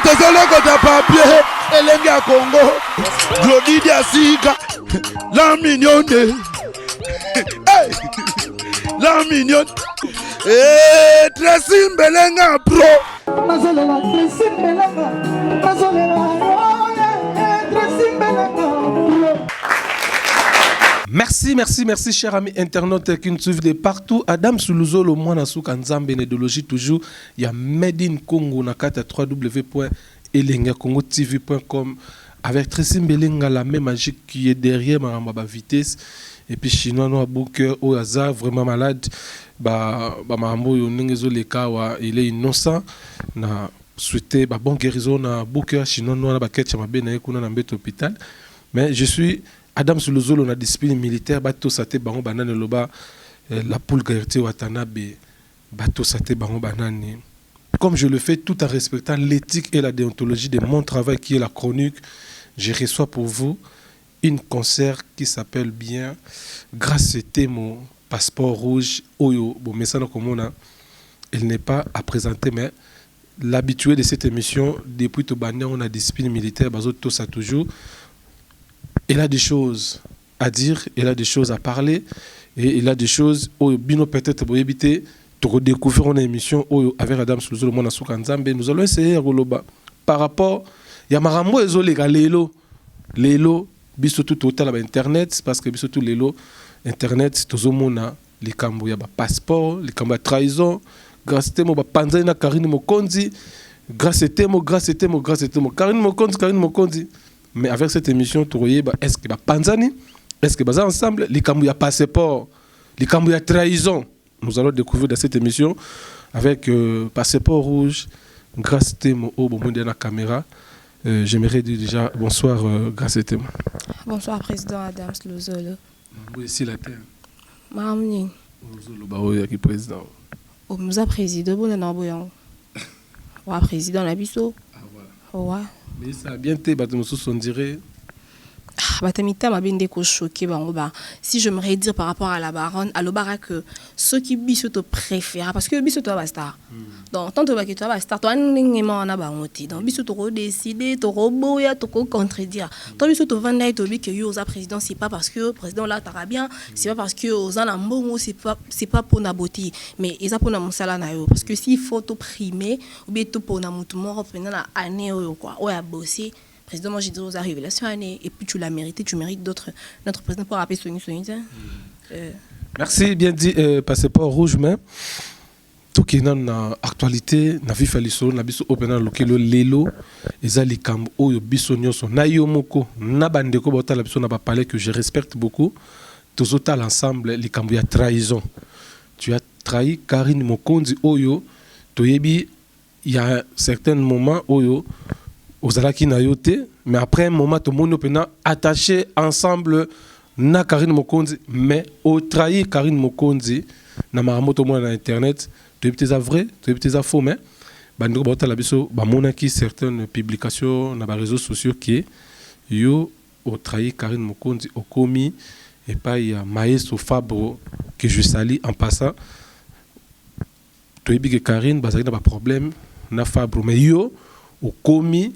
tozoloko ta papier elenge ya Congo Glodidi Asika la mignonne la mignonne Tracy Mbelenga pro nazolela Tracy Mbelenga nazolela Tracy Mbelenga. Merci, chers amis internautes qui nous suivent de partout. Adam Soulouzo, le moine Souka Nzambe, Nédologie toujours. Il y a Made in Congo, na kata www.elengakongotv.com avec Tracy Mbelenga, la même magie qui est derrière ma vitesse. Et puis, chinois, nous avons cœur au hasard, vraiment malade. Il est innocent. Na souhaité bonne guérison na booker chinois nous na baketcha mabe na ekuna na mbeto hôpital. Mais je suis Adam Soulouzo, on a discipline militaire, bateau sate bango banane loba la poule Gaërté Watanabe, bateau sate bango banane. Comme je le fais tout en respectant l'éthique et la déontologie de mon travail qui est la chronique, je reçois pour vous une concert qui s'appelle bien Grâce c'était mon passeport rouge Oyo. Bon, mais ça elle n'est pas à présenter, mais l'habitué de cette émission, depuis tout bannière, on a discipline militaire, bazo tout ça toujours. Il a des choses à dire, il a des choses à parler, et il a des choses où bino peut-être pour éviter de redécouvrir une émission avec Adam Soulouzo, le monde Souka Nzambe. Nous allons essayer par rapport il y a marambo ezolega lelo biso tout total à internet parce que biso tout lelo internet tozomona les kambo ya ba passeport, les kambo ya trahison, grâce temo ba panzani na Karine Mokonzi, grâce temo Karine Mokonzi. Mais avec cette émission, est-ce que Panzani, est-ce que Baza ensemble, les Kambouya passeport, les Kambouya trahison, nous allons découvrir dans cette émission avec passeport rouge, grâce Temo au moment de la caméra. J'aimerais dire déjà bonsoir, grâce Temo. Bonsoir, président Adam Soulouzo. Oui, ici la terre. Mamni. Soulouzo, qui président. Nous avons président, bon, on a président Nabiso. Ah voilà. Ouais. Mais ça a bien été, on dirait. Si je me redire par rapport à la baronne, à l'obara que ceux qui bisoto préfèrent, parce que bisoto va star. Donc, tant que tu vas star, toi, n'importe na bangoti. Donc, bisoto décider, to roboya, to contredire. Tant bisoto vanda et tobi que yosa président, c'est pas parce que le président là t'as bien, c'est pas parce que aux anambongo c'est pas pour naboti, mais ils a pour na musala na yo. Parce que s'il faut te primer, ou bien to pour na mutumo, pendant la année ou quoi, ou à bosser. Président, moi j'ai dit aux révélations et puis tu l'as mérité, tu mérites d'autres. Notre président pour rappeler Sony. Merci, bien dit, passeport rouge, mais tout qui est dans l'actualité, na vie faliso, na biso opena lokelo lelo, ezali kambo oyo biso nyonso na yo moko na bandeko bota la biso na ba parler que je respecte beaucoup. Tous autant l'ensemble les kambo ya trahison. Tu as trahi Karine Mokonzi oyo, toyebi il y a certains moments oyo aux alaki na yote, mais après un moment tout le monde peut attaché ensemble na Karine Mokonzi, mais au trahi Karine Mokonzi na maramoto mo na internet, tu es peut-être vrai, tu es peut-être faux, mais bandiko bota la biso ba monaki certaines publications na ba réseaux sociaux qui yo au trahi Karine Mokonzi au commis et pas il y a Maestro Fabro que je salue en passant. Tu es que Karine bazaki na ba problème na Fabro, mais yo au commis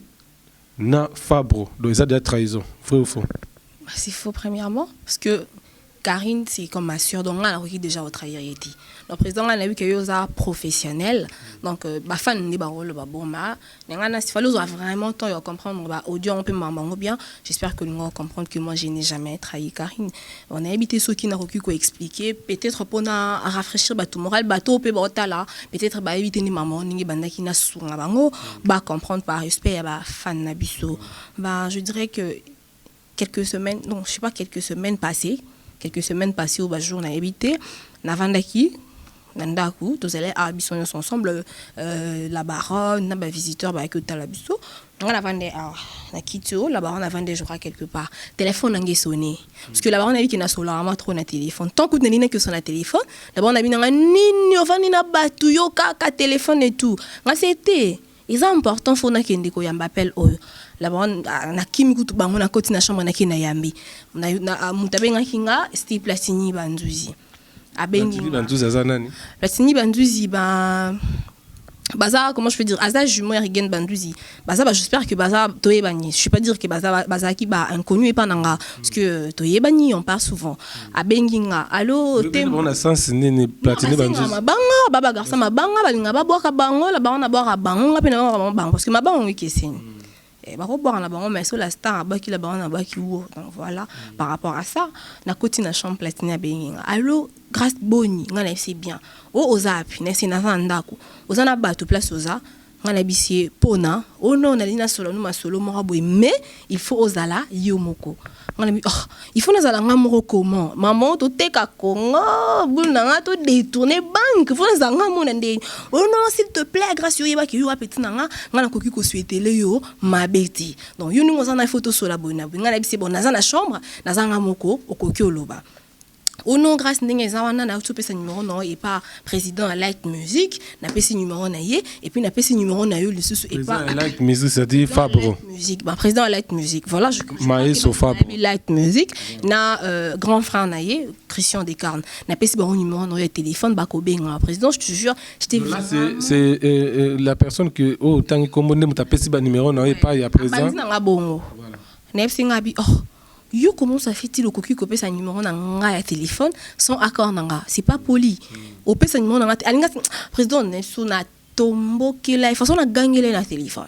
na Fabro, donc ils ont déjà trahison, vrai ou faux? C'est faux premièrement, parce que Karine c'est comme ma soeur, donc là on a déjà au trahir. Le président a vu que yosa professionnel, donc ma fan n'est pas rôle ba bomba. N'engana s'il fallait vraiment temps de comprendre ba audio on peut m'en bien. J'espère que nous allons comprendre que moi je n'ai jamais trahi Karine. On a habité ceux qui n'a recu quoi expliquer, peut-être pour na rafraîchir ba tout moral bateau peut ba là, peut-être ba éviter ni maman ni banda qui n'a sourd bango, ba comprendre par respect ba fan na biso. Bah je dirais que quelques semaines passées au jour on a habité Navandaki Nandaku tous allez à Bisson ensemble la baronne na visiteur ba que la biso on a vendé na Kitio la baronne a vendé je crois quelque part téléphone a sonné parce que la baronne a dit qu'il n'a seulement trop na téléphone tant que n'est que son téléphone la baronne a dit nini ovani na batu yo ka téléphone et tout c'était ils ont important faut na kende ko yamba appel la baronne na kimi kutu bango na koti na chambre na kina yambi na mutabenga kinga style Platini Banzuzi abengi Banzuzi azanani Platini Banzuzi ba Baza, comment je peux dire, Aza jumeau Rigen Bandouzi. Baza, j'espère que Baza Toyebani. Je ne vais pas dire que Baza qui ba inconnu et pas nanga. Parce que Toyebani, on parle souvent. À Benginga. Allô, on a sens né platiné Bandouzi. Banga, baba garça ma banga, balinga ba boire bango, la bana boire à bango, na bango parce que ma bango qui est ba boire na bango mais sur la star ba qui la bana ba qui ou. Donc voilà, par rapport à ça, na côté na chambre platiné à Benginga. Allô, grâce boni, ngana c'est bien. O ozapi, na c'est na ndako. Ozana bato place oza ngana bisie pona o non na lina solo no masolo mo raboy mais il faut ozala yomoko ngana mi il faut nazala ngamoko comment maman to teka kongo buna nga to détourner banque faut nazala ngamona ndé oh non s'il te plaît grâce yo yeba ki yo apeti nanga ngana koki ko souhaiter yo mabeti donc yo ningo zana photo sur la bona ngana bisie bon nazana chambre nazanga ngamoko okoki oloba. Au nom grâce ndenge zawana na tout pesa numéro non et pas président à Light Music na pesa numéro na ye et puis na pesa numéro na yo le sous et pas Light Music ça dit Fabro musique bah président à Light Music voilà je Maïs au Fabro Light Music na grand frère na ye Christian Descarnes na pesa bon numéro na yo téléphone ba ko benga président je te jure j'étais c'est la personne que oh tant que comme on t'a pesa ba numéro na yo pas il y a président na bongo na pesa ngabi oh yo comment ça fait-il au cocu copier sa numéro na nga téléphone sans accord nanga c'est pas poli au pesa sa numéro na alinga président nesu na tombo kila façon na gangele na téléphone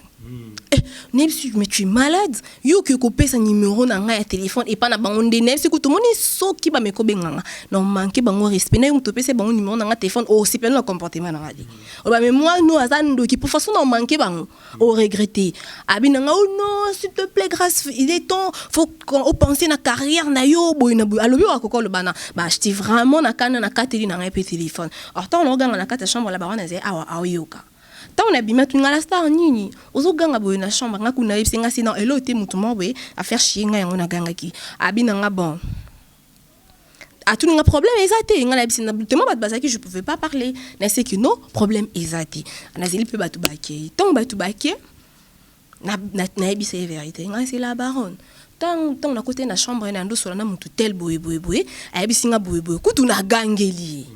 Nepsi, mais tu es malade. Yo que copier sa numéro na nga téléphone et pas na bangonde Nepsi que tout le monde est so qui ba me ko benganga non manquer bango respect na yo topé c'est bango numéro na nga téléphone oh c'est pas le comportement na ngadi oh bah mais moi nous azando qui pour façon na manquer bango oh regretter abi na nga oh non s'il te plaît grâce il est temps faut qu'on penser na carrière na yo boy na boy alobi wa kokolo bana bah j'étais vraiment na kana na kateli na nga téléphone alors tant on regarde na kata chambre la barona zé awa yoka. On a bien tu la star nini ozo ganga boy na chambre nga kuna yebse nga sinon elo te mutu mo boy a faire chier nga ngona ganga ki abina nga bon a tout nga problème ezate nga yebse na tellement bat bazaki je pouvais pas parler na c'est que non problème ezate na zeli pe batu baké tant batu baké na yebse vérité nga c'est la baronne tant na côté na chambre na ndo sola na mutu tel boy a yebse nga boy kutu na gangeli.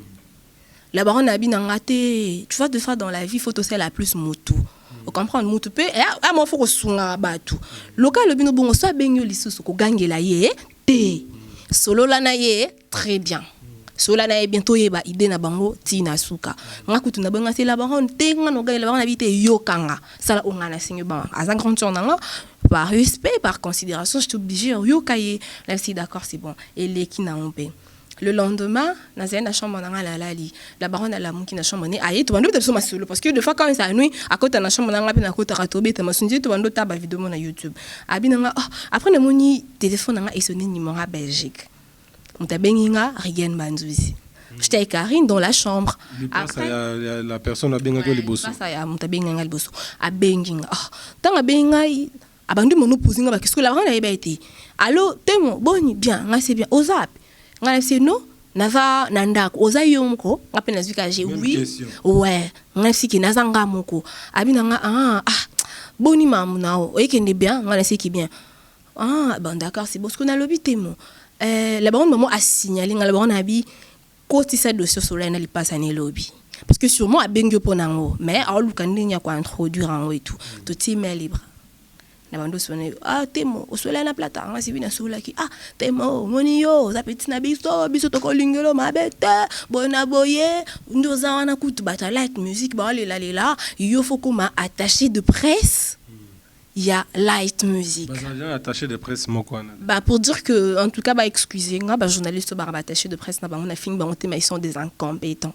La baronne a bien engagé. Tu vois, de fois dans la vie, il faut aussi la plus moto. Vous comprenez, moto peut. Ah, moi, faut que soit bateau. Local, le bino bon, soit bien yo lisu, ko gangue la ye, te. Solo la na ye, très bien. Solo la na ye bientôt ye ba idée na bango tina suka. Nga kutu na banga c'est la baronne, te nga no ga la baronne habite yo kanga. Ça la onga na sinyo ba. Azan grand tour nga. Par respect, par considération, je suis obligée yo kaye. Là, si d'accord, c'est bon. Et les qui n'a pas. Le lendemain, dans la chambre, la baronne a la mouki na chambre. Aïe, tu vas nous faire ça solo parce que des fois quand ça nuit, à côté de la chambre, on a à côté ratobé, tu m'as sonné, tu vas nous taper vidéo na YouTube. Après le moni téléphone a sonné numéro à Belgique. On t'a benginga Rigen Bandouzi. J'étais avec Karine dans la chambre. Après la personne a benginga le bosso. Ça y a on t'a benginga le bosso. A benginga. Tant a benginga abandu mono posinga parce que la baronne a été. Allô, témo, bon bien, c'est bien. Ozap. Nga c'est non naza nandako oza yomko ngapena zwika j'ai oui ouais nga siki nazanga moko abina nga boni mamu nao oyekende bien nga c'est qui bien bon d'accord c'est bon ce qu'on a l'obité mo la baronne maman a signalé nga la baronne abi koti sa dossier sur la li passe ane lobby parce que sûrement a bengyo ponango mais a lukandi nya ko introduire en et tout ti mais libre. Nabando sonné temo o sola na plata nga sibina sola ki temo moni yo za petit na biso to ko lingelo mabeta bona boye ndoza wana kutu bata Light Music ba lela yo faut comment attaché de presse il y a Light Music attaché de presse moko bah pour dire que en tout cas bah excusez nga bah journaliste ba attaché de presse na ba on a fini ba on ils sont des incompétents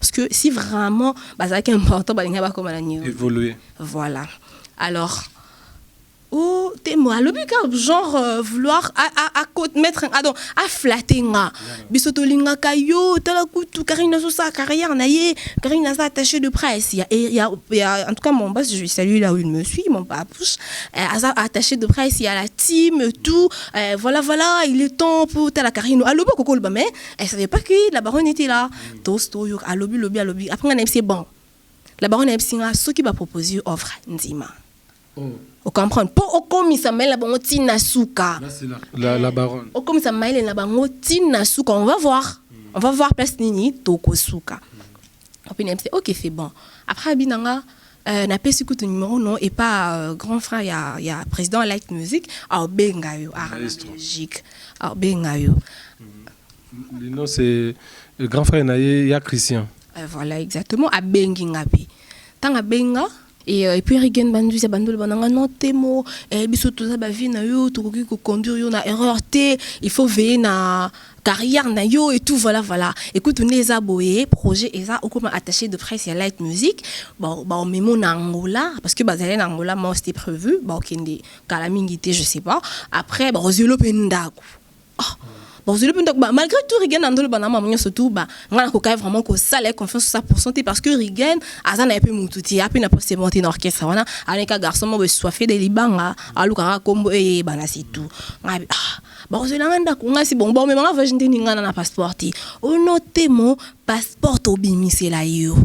parce que si vraiment bah ça qui est important bah nga ba comme la niveau évoluer voilà alors oh t'es moi le but genre vouloir à mettre à flatter nga bisoto linga kayo tala kutu Karine so sa carrière na ye Karine sa attaché de presse il y a en tout cas mon boss je salue là où il me suit mon papouche attaché de presse il y a la team tout voilà il est temps pour tala Karine à lobo kokol ba mais elle savait pas que la baronne était là tosto yo à lobby après on a c'est bon la baronne a singa ce qui va proposer offre ndima. Vous comprenez? Pour au commis ça mêle la bango tina suka. Là c'est la baronne. Au commis ça mêle la bango tina suka. On va voir place nini toko suka. Ok, c'est bon. Après, Abinanga, n'a pas su que ton numéro, non, et pas grand frère, il y a président Light Music, à Bengayo, à Belgique, à Bengayo. Le nom, c'est le grand frère Naye, il y a Christian. Voilà, exactement, à Bengingabi. Tant à Benga, et puis Rigen Bandu, c'est Bandol Bananga, non, témo, et biso tout ça, vie na yo, tout qui conduire yo, na erreur, il faut veiller na carrière na yo et tout, voilà. Écoute, on les a boyé, projet, et ça, au comme attaché de presse, il y a Light Music, bon, même en Angola, parce que, en Angola, moi, c'était prévu, bon, Kende, Kalamingité, je sais pas, après, bon, Roselo Pendaku. Malgré tout, Rigen Andol Banama, surtout, on a vraiment que ça, les confiance sur 100% parce que Rigen, Azan a peu moutouti, a peu n'a pas se monter dans l'orchestre, voilà, avec un garçon, moi, soifé de Liban, à Lukara, Combo, et c'est tout. Bon, c'est la même si bon, mais moi, je n'ai pas de passeport. On note mon passeport au bimi, c'est là, yo.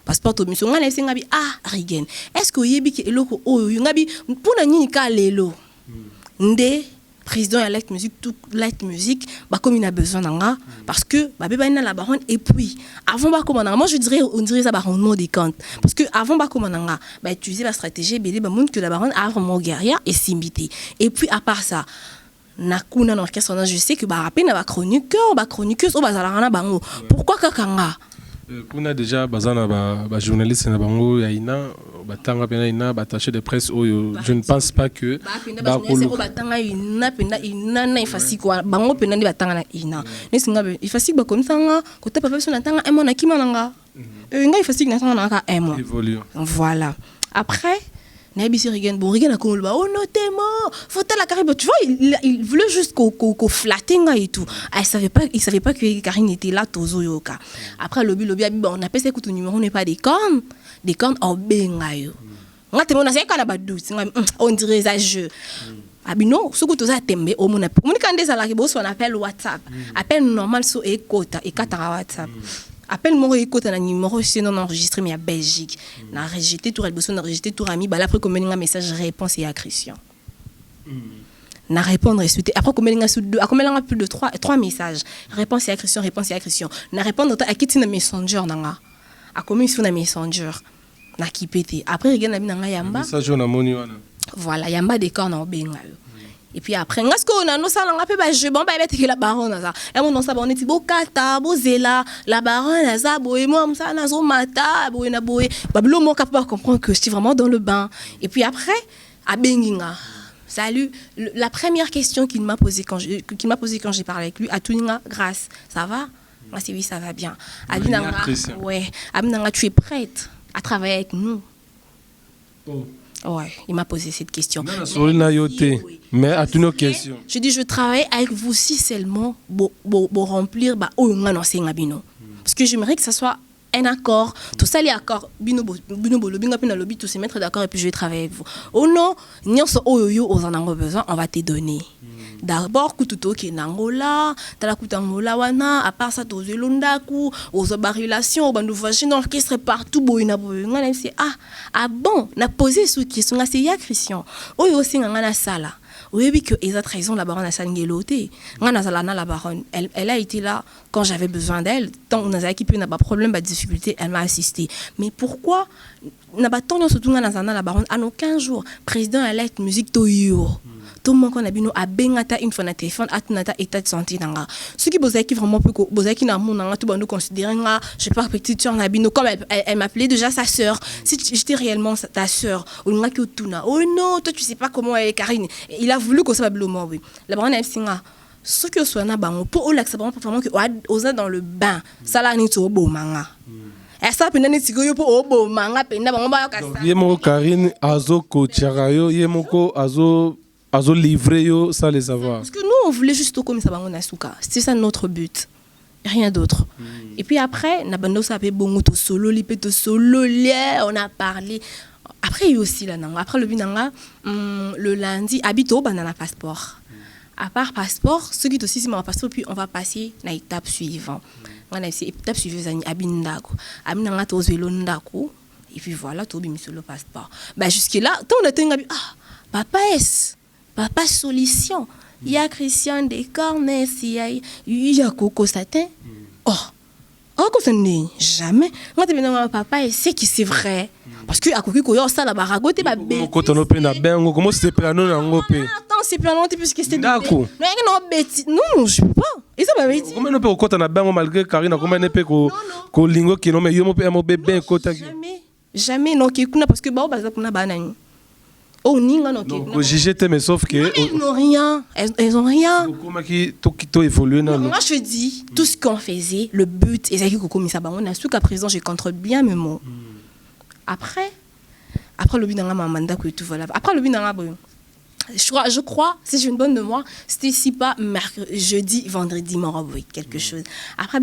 Passeport au bimi, on a laissé ngabi, Rigen. Est-ce que yebi ki eloko o ngabi pour na nini ka lelo? Nde président de Light Music, tout Light Music, comme il a besoin d'anga, parce que la baronne et puis avant moi je dirais on dirait ça baronne des comptes parce que avant utiliser la stratégie BD montre que la baronne a vraiment guerrière et s'imiter et puis à part ça nakuna dans l'orchestre je sais que rappel na chroniqueuse au bazalana bango pourquoi kakanga kuna déjà bazana ba journaliste na bango ya ina batanga pena ina attaché de presse je ne pense pas que batanga ina na ifasi kwa bango pena ndi batanga na ina nesinga ifasi ba komsanga kota papa so natanga emo na kimananga nga ifasi na tanga na emo voilà après Rigen a comme oh non t'es mort faut la Karine tu vois il voulait juste qu'on flatte et tout il savait pas que Karine était là tozo yoka après lobby on appelle ça que ton numéro n'est pas des cornes au bengayo nga te mona c'est kana badouti on dirait ça jeu abino ce que tu as tembe au mona kande ça là que on appelle WhatsApp appel normal so e kota e katara WhatsApp appelle-moi écoute un numéro sinon enregistré mais à Belgique n'a rejeté tout besoin d'enregistrer tout ami après comme un message réponse et à Christian n'a répondre suite après comme un sous deux comme un plus de 3 messages réponse et à Christian n'a répondre à qui na messenger nanga a comme sur na messenger n'a qui pété après regarde na nanga yamba message na moni wana voilà yamba des corps na bengayo. Et puis après, est-ce qu'on a nos salons un peu je bon bah que la baronne ça. Et mon ça on est beau kata, beau zela, la baronne ça boy moi ça na zo mata, boy na boy. Bablo mon capable comprendre que je suis vraiment dans le bain. Et puis après à Benginga. Salut, la première question qu'il m'a posée quand j'ai parlé avec lui à Tuninga, grâce, ça va? Moi c'est oui, ça va bien. Abinanga, ouais, Abinanga, tu es prête à travailler avec nous? Oh. Ouais, il m'a posé cette question. Mais à toutes nos questions. Je dis, je travaille avec vous si seulement pour remplir parce que j'aimerais que ça soit un accord. Tout ça, les accords, lobby, tous se mettre d'accord et puis je vais travailler avec vous. Oh non, nous avons besoin, on va te donner. D'abord, kututo ki nangola, tala kutangola wana, à part ça, aux elondaku, aux relation, aux vagines orchestre partout, boina boina, ah bon, n'a posé sous question, c'est ya Christian. Oh aussi ngana sala. Oui, que ils ont raison, la baronne a sangueloté. La baronne, elle a été là quand j'avais besoin d'elle. Tant on a équipé, n'a pas de problème, pas de difficulté, elle m'a assisté. Mais pourquoi n'a pas tant surtout la baronne en aucun jour président à Light Music Toyo. Tout le monde qu'on a bino a bengata une fois na téléphone a tunata état de santé nanga ce qui bozaki qui vraiment peu bozaki na mon nanga tout bon nous considérer nga je sais pas petite sœur na bino comme elle m'appelait déjà sa sœur si j'étais réellement ta sœur ou nga ki tuna oh non toi tu sais pas comment elle est Karine il a voulu que ça va blomo oui la baronne a singa ce que soit na bango pour au lac vraiment que osa dans le bain ça là ni to bo manga et ça pena ni tigo yo pour obo manga pena bango ba ka ça yemo Karine azo ko tcharayo yemo ko azo livrer yo sans les savoir. Parce que nous on voulait juste comme ça on a souka. C'était ça notre but. Rien d'autre. Et puis après na bando ça fait bongo to solo lipé to solo on a parlé. Après il y a aussi là après le binanga le lundi habito banana passeport. À part passeport, ce qui est aussi c'est mon passeport puis on va passer à l'étape suivante. On a étape suivante abindako. Abinanga to zelo ndako et puis voilà to bimi le passeport. Bah jusque là, tant on a tenga Papa solution. Il y a Christian des cornes, il y a Coco Satin. Oh, Jamais. Moi, tu papa, et c'est qui c'est vrai. Parce que à côté de ça, la barago, tu es bébé. Quand on a peine à ben, comment c'est plano na ngopé. Attends, c'est plano, puisque c'était. D'accord. Non, je peux pas. Et ça m'a dit. Comment on peut quand on a ben malgré Karina, comment on peut ko lingo qui non mais yo mo pe mo bébé kota. Jamais non qui kuna parce que ba baza kuna banani. Oh ninga non qui. Donc juger mais sauf que elles n'ont rien. Elles ont rien. Comment qui to évoluer dans. Moi je dis tout ce qu'on faisait, le but ezaki ko komisa bango na suka présent je contrôle bien mes mots. Après le binanga mamanda que tout voilà. Après le binanga je crois, si je me donne de moi, c'était si pas mercredi, jeudi, vendredi, oui, quelque chose. Après,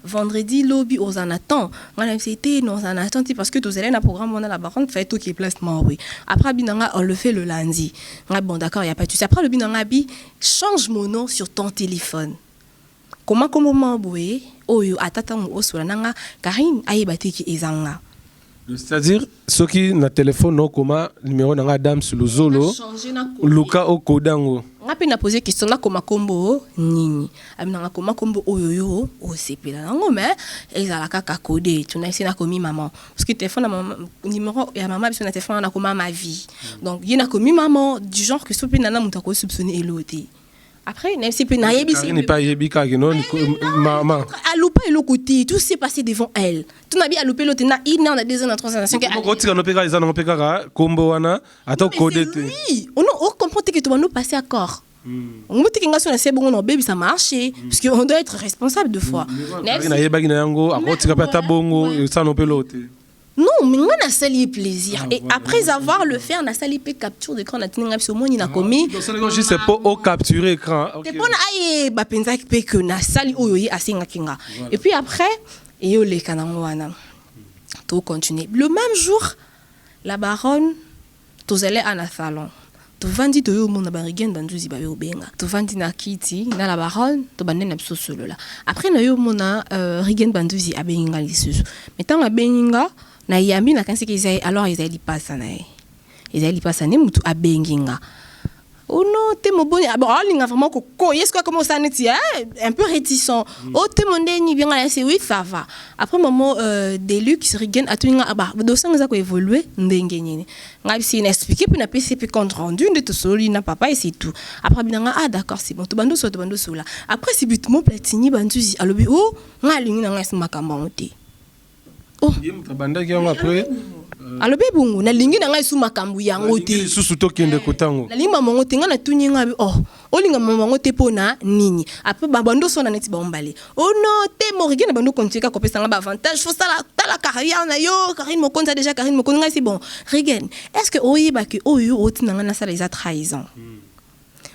vendredi, lobby aux anatans. C'était nos anatans, parce que tous les programme, on a la baronne, fait tout qui est place, oui. Après, on le fait le lundi. Bon, d'accord, il n'y a pas de souci. Après, le binanga, change mon nom sur ton téléphone. Comment, oui, oh, attends, oh, sur la nanga, Karine, aïe, qui est zanga. C'est-à-dire, ceux qui ont téléphone, non, comment numéro n'a dame sur le zolo, Luka au Kodango. On a posé question là comme combo nini. Amina comme combo oyoyo o CP là non mais ils a la kaka codé. Tu n'as essayé na commis maman parce que téléphone numéro et maman sur téléphone na comme ma vie. Donc il y a commis maman du genre que ce nana muta ko soupçonner eloté. Après, n'est pas yebi n'est pas yebi car non maman. À louper l'autre côté, tout s'est passé devant elle. Tu n'as bien à louper l'autre na il a des ans 3 ans 5 ans. Quand tu as peka ils ont peka combo wana attends codé. Oui, on comprend que tu vas nous passer à corps. On me dit que ngasi na c'est bon non bébé ça marche parce que on doit être responsable de fois. Na yebaki na yango a quand tu pas ta bongo ça non peut l'autre. Non, mais on a sali plaisir. Et après avoir le fait, on a sali capture d'écran, on a tenu sur mon ina commis. Donc c'est pas au capturer écran. C'est pas aïe ba penza que na sali oyoyi asinga kinga. Et puis après, et yo le kanango wana. Tout continuer. Le même jour, la baronne tous allait à la salon. Tu vandi to yo mona barigen banduzi ba yo benga. Tu vandi na kiti na la baronne, to bande na biso solo là. Après na yo mona rigen banduzi abenga lisusu. Mais tant abenga na yambi na kansi qu'ils alors ils allaient pas ça na ils allaient pas ça ne mutu abenginga oh non t'es mon bon bon linga vraiment coco est-ce que comment ça neti un peu réticent oh t'es mon dernier bien là c'est oui ça va après moment Deluxe Rigen a tuninga ba dossier nga ko évoluer ndenge nini ngabi si expliquer puis na PCP compte rendu de tout soli na papa et c'est tout après binanga ah d'accord c'est bon to bando so là après c'est butement platini banduzi alobi oh nga lingi nga sima kamonte. Oh, après. Alors bébé, na lingi na ngai su makambu yango te. Susu to kende kotango. Na lingi mamango te nga na tunyi nga oh. O linga mamango te pona nini. Après babando so na neti ba ombale. Oh non, te morigi na bando kontika ko pesa nga ba avantage. Faut ça la carrière na yo, Karine mo konza déjà Karine mo konza c'est bon. Regen, est-ce que oyiba que oyo otina nga na ça les trahison.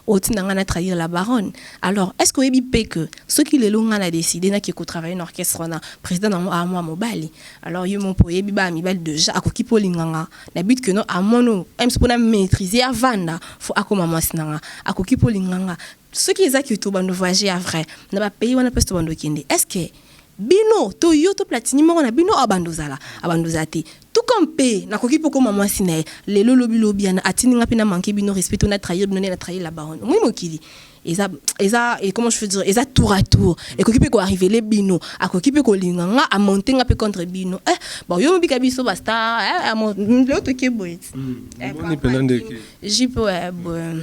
Otina nga na trahir la baronne. Alors, est-ce que oyibi que ceux qui les longs a décidé na qui ko travailler en orchestre na président à moi mobali. Alors yo mon poyebi ba mi bal déjà akoki polinganga. Na but que non à moi no, même pour maîtriser avant faut akoma masinanga. Akoki polinganga. Ceux qui les to bando voyager à vrai. Na ba pays wana pesto bando kende. Est-ce que bino to yo to platini mo na bino abandozala abandozate tout comme pe na koki poko mama sinae le lobi ana atini ngapi na manquer bino respect on a trahir bino na trahir la baronne moi mokili eza et comment je veux dire eza tour à tour et koki pe ko arriver les bino a koki pe ko linganga a monter ngapi contre bino bon yo mobika biso basta a le to ke boit on est pendant que jipo bon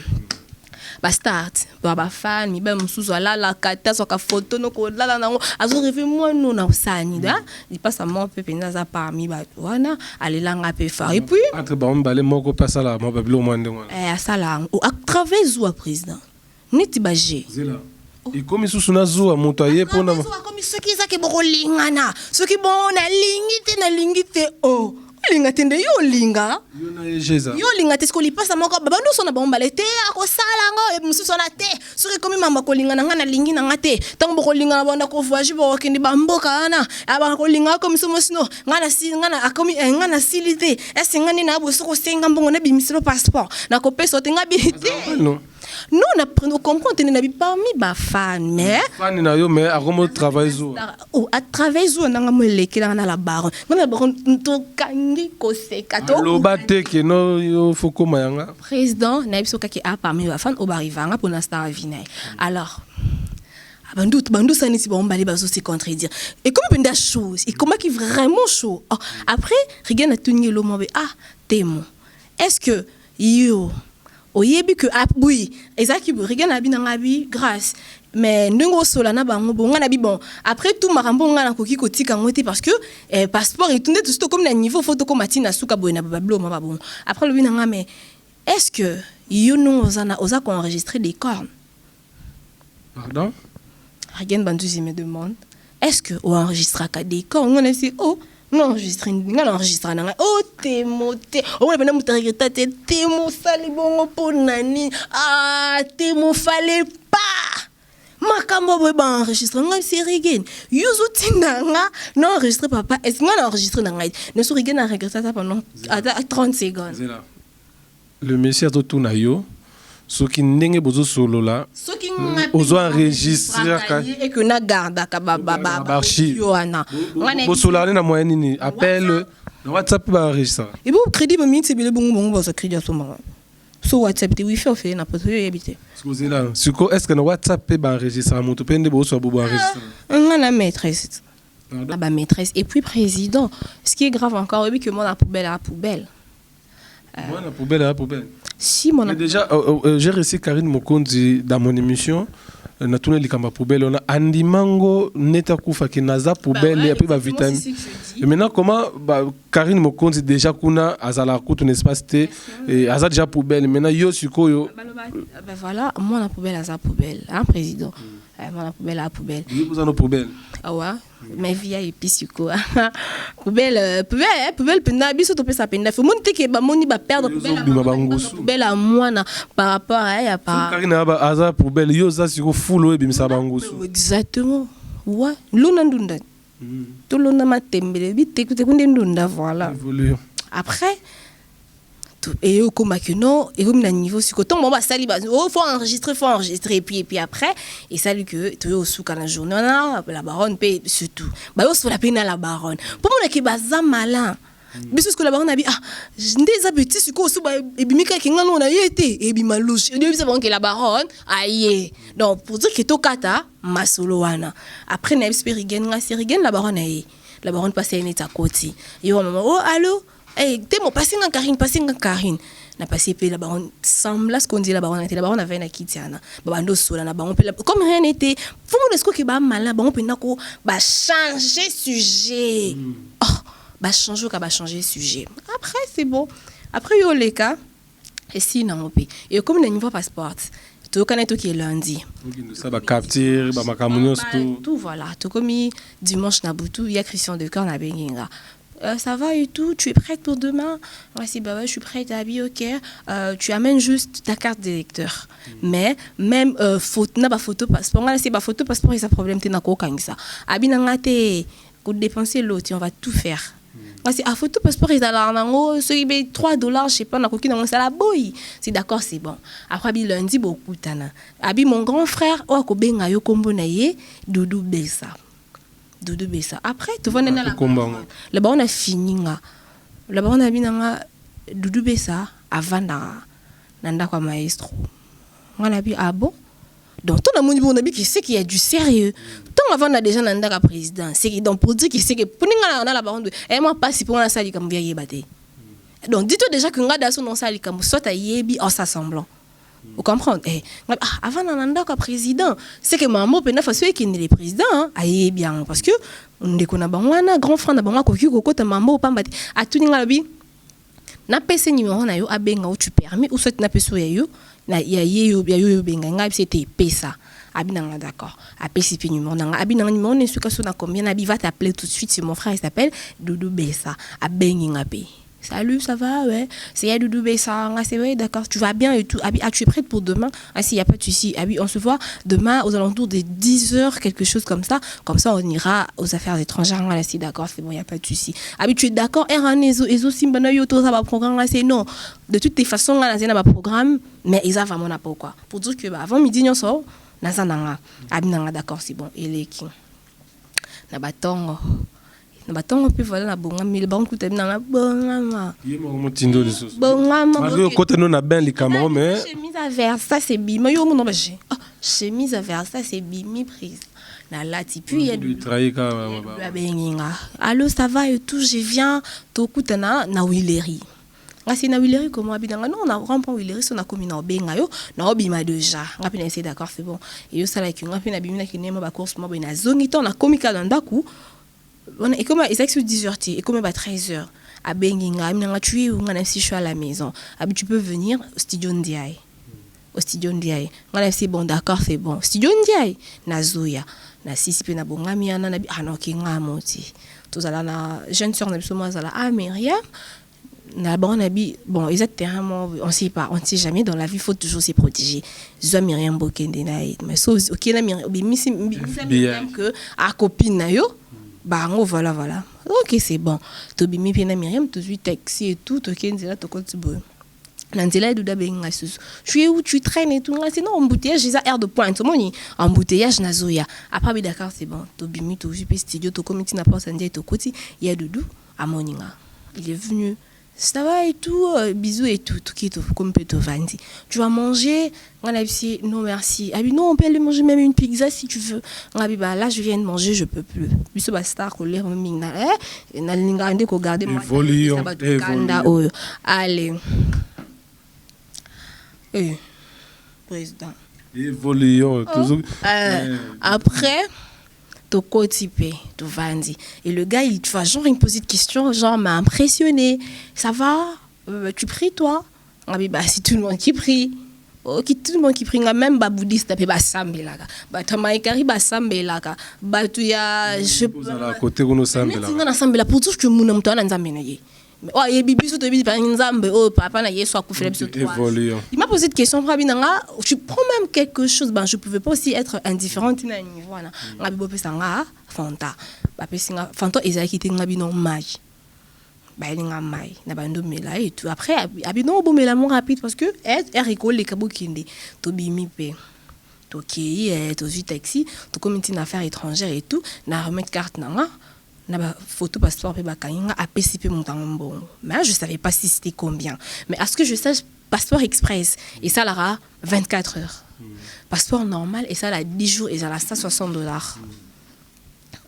bastard baba fan mi ba musuzu la kata so ka photo no ko la nango azo rêver moi no na usani da il passe à mon peu penza za parmi ba wana alelanga pe fa et puis entre ba mbale moko passa la mo babilo mwande wana asala à travers ou président neti baje zela et comme susu na zo moto aye pona comme ceux qui za ke bokolingana ceux qui bon na lingite oh linga tende yo linga yo linga te skoli pasa moko babando sona bombale te akosala ngo musu sona te soki komi mama ko linga nga na lingi na ngate tango ko linga banda ko voyage bo kindi bamboka na aba ko linga ko miso mosino nga na akomi nga na silite esinga ni na bo soko senga mbongo na bimisilo passeport na ko peso te nga bilite non on apprend au comprendre na bi parmi ba fan mais fan na yo mais a comment travailler zo à travailler zo na nga mo lekela na la baron na baron to kangi ko seka to lo bate ke no yo foko mayanga président na biso kaki a parmi ba fan au barivanga pour na star vina alors Bandou ça n'est pas emballé bazo se contredire. Et comme une des choses, et comment qui vraiment chaud. Oh, après, regarde à tout le monde témo. Est-ce que yo oyebi que oui, ezaki regarde na binangabi grâce. Mais ndongo solana bango bonga na bi bon. Après tout marambo nga na koki kotika ngote parce que passeport et tout net tout comme na niveau photo comme matina suka boyna bablo ma bon. Après le binanga mais est-ce que yo non oza enregistrer des cornes? Pardon? Regarde Bandouzi me demande, est-ce que on enregistrera des cornes? On a dit oh non enregistre nanga oh témo on va me regretter témo sali bongo pour nani témo fallait pas makambo boy ba enregistrer nga série gen yuzu tinanga non enregistrer papa est-ce nga enregistrer nanga ne so rien à regretter ça pendant 30 secondes. Le monsieur a tout na yo ce qui ndenge bozo solo là ozo enregistrer et que na garda ka baba yoana bozo là na moyen ni appel WhatsApp ba enregistrer et bon crédit ba minute bele bongo bozo crédit so mara so WhatsApp te wifi fait na poto yo habité excusez là est-ce que na WhatsApp ba enregistrer moto pende bozo bobo enregistrer la maîtresse la maîtresse et puis président ce qui est grave encore oui que moi la poubelle moi la poubelle si mon déjà j'ai reçu Karine Mokonzi dans mon émission na tuna likamba poubelle on a andimango neta kufa ki naza poubelle et puis ba vitamine et maintenant comment Karine Mokonzi déjà kuna azala kutu espace té et azala déjà poubelle maintenant yo sikoyo voilà moi la poubelle aza poubelle hein président moi la poubelle à poubelle vous en poubelle ah ouais mais via épisiko poubelle penda biso to pesa penda faut monter que ba moni ba perdre poubelle à moi par rapport à ya par Karine aza poubelle yo za siko fulo e bimisa bangusu exactement ouais lona ndunda to lona matembele bitekute kunde ndunda voilà après et au comme que non et comme na niveau sur quand on va sali oh faut enregistrer et puis après et salut que tu au sous la journée la baronne paye surtout bah on se la peine à la baronne pour moi qui baza malin biso que la baronne a dit ndeza petit sur au sous et bimika ki ngano na yete et bimalouche et ça bon que la baronne aïe donc pour dire que to kata masolo wana après na expérigen nga sérigen la baronne passait une état côté et maman oh allô hey, t'es mon passing en Karine. Na passé pe la baronne semble ce qu'on dit la baronne était la baronne avait na kitiana. Babando sola na baronne comme rien n'était. Faut mon esco que ba malin baronne pe nako ba changer sujet. Oh, ba changer sujet. Après c'est bon. Après yo les cas et si non pe. Et comme le niveau passeport tu connais tout qui est lundi. Ça va capter ba makamunos tout voilà. Tout comme dimanche na butu il y a Christian de Cœur na benginga. Ça va et tout, tu es prête pour demain? Ouais, si bah ouais, je suis prête, Abi, ok. Tu amènes juste ta carte d'électeur. Mais même photo, na ba photo passeport, là c'est ba photo passeport et ça problème t'es na ko kangisa. Abi na ngate, ko dépenser l'autre, on va tout faire. Moi c'est à photo passeport ils allent nango, ce qui paye $3, je sais pas na ko ki na ça la boy. C'est d'accord, c'est bon. Après Abi lundi beaucoup tana. Abi mon grand frère, o ko benga yo kombo na ye, Doudou Bessa. Doudou Bessa. Après, tu vois, le baron a fini. Le baron a binanga Doudou Bessa avant nanda kwa maestro. On a dit ah bon. Donc tout le monde on a dit qui sait qu'il y a du sérieux. Tant avant on a déjà nanda ka président. C'est donc pour dire qu'il sait que pour ninga on a la baron de et moi pas si pour on sali comme vieille baté. Donc dis-toi déjà que ngada son sali comme soit à yebi en s'assemblant. Vous comprenez? Avant d'en comme président, c'est que maman peut pas faire qu'il est président. Aïe bien parce que on déconne pas. On a grand frère, on a coco, ta maman pas battre. À tout niveau la vie, n'a pas ce numéro na yo abenga ou tu permis ou soit n'a pas sur yo na yo benga nga c'était pesa. Abinanga d'accord. Appelle si numéro na abinanga numéro ne suis que sur na combien abi va t'appeler tout de suite c'est mon frère il s'appelle Doudou Bessa. Abengi ngape. Salut, ça va, ouais. C'est Doudou Bessa, c'est vrai, d'accord, tu vas bien et tout. Abi, tu es prête pour demain? Ah, si, il n'y a pas de souci. Abi, on se voit demain aux alentours de 10h, quelque chose comme ça. Comme ça, on ira aux affaires étrangères. Là, c'est d'accord, c'est bon, il n'y a pas de souci. Abi, tu es d'accord? Ezo, Simbana, Yoto, ça va programme, là, c'est non. De toutes les façons, là, c'est un programme, mais ils ont vraiment pas quoi. Pour dire que, avant midi, on sort, Nazananga. Abi, d'accord, c'est bon. Et les qui? Nabatongo. Batongo pe voilà na bonga mille banque tout na bonga yemo motindo de sos bonga malgré côté non na ben les cameroun mais chemise à vert ça c'est bima yo mon objet chemise à Versailles c'est bimi prise na lati puis il y a du travail allô ça va et tout je viens tokutana na Willery ngasi na Willery comment abidanga non on a rempli Willery on a commis na benga yo na obima déjà ngapi na c'est d'accord c'est bon et yo sala ki ngapi na bimina ki nema ba course mo na zongi to na komika na ndaku on et comme ils sont 10h et comme 13h à benginga nga tu ou nga si je suis à la maison abi tu peux venir au studio Ndiaye au studio Ndiaye ngana c'est bon d'accord c'est bon studio Ndiaye na Zoya na sisi pe na bongami ana na anoki ngamoti tozala na jeune sœur na biso moi zala Myriam na bon abi bon exactement on sait pas on sait jamais dans la vie faut toujours se protéger zo Myriam Bokende na mais so OK na Myriam Myriam que a copine na yo bango voilà OK c'est bon to bimi pe na Myriam to suis taxi et tout to kenzela to kotibo Nandela Douda benga susu. Tu es où tu traînes et tout. Sinon embouteillage, j'ai ça air de pointe. Moni embouteillage na Zoya. Après bi d'accord c'est bon. To bimi to jupe studio to comité na pas Sandia to koti. Il y a Doudou à Moninga. Il est venu. Ça va et tout, bisous et tout qui te comme peut te vendre. Tu vas manger. On a dit non merci. Ah oui non on peut aller manger même une pizza si tu veux. On a dit bah là je viens de manger je peux plus. Biso basta ko le minga na linga ande ko garder moi. Allez. Président. Évoluons toujours. Après, tu côté tu vandi. Et le gars, il me pose une question, genre m'a impressionné. Ça va? Tu pries toi? Ah bah si tout le monde qui prie. Ok, tout le monde qui prie, même ba bouddhiste, ba sambe là. Ba tamaikari ba sambe là. Ba tu ya je à côté de nos sambe là. Na sambe là pour tout que mon homme toi na nzambe na ye. Oh, il bibiso to bibi par nzambe oh papa na yeso akufela biso toi. Il m'a posé une question frabinanga, je prends même quelque chose ben je pouvais pas aussi être indifférente na niveau na. Ngabi bo pesanga fanta. Ba pesinga fanta ezaki te ngabi non mai. Ba elinga mai na bando mela et tout après abi non bo mela mon rapide parce que elle école les kabokinde to bimi pe. To ki to vi taxi, to comité d'affaires étrangères et tout, na remettre carte nanga. Na ba photo passeport pe ba kayinga APCP montant bon mais je savais pas si c'était combien mais à ce que je sache passeport express et ça lara 24 heures passeport normal et ça la 10 jours et ça la $160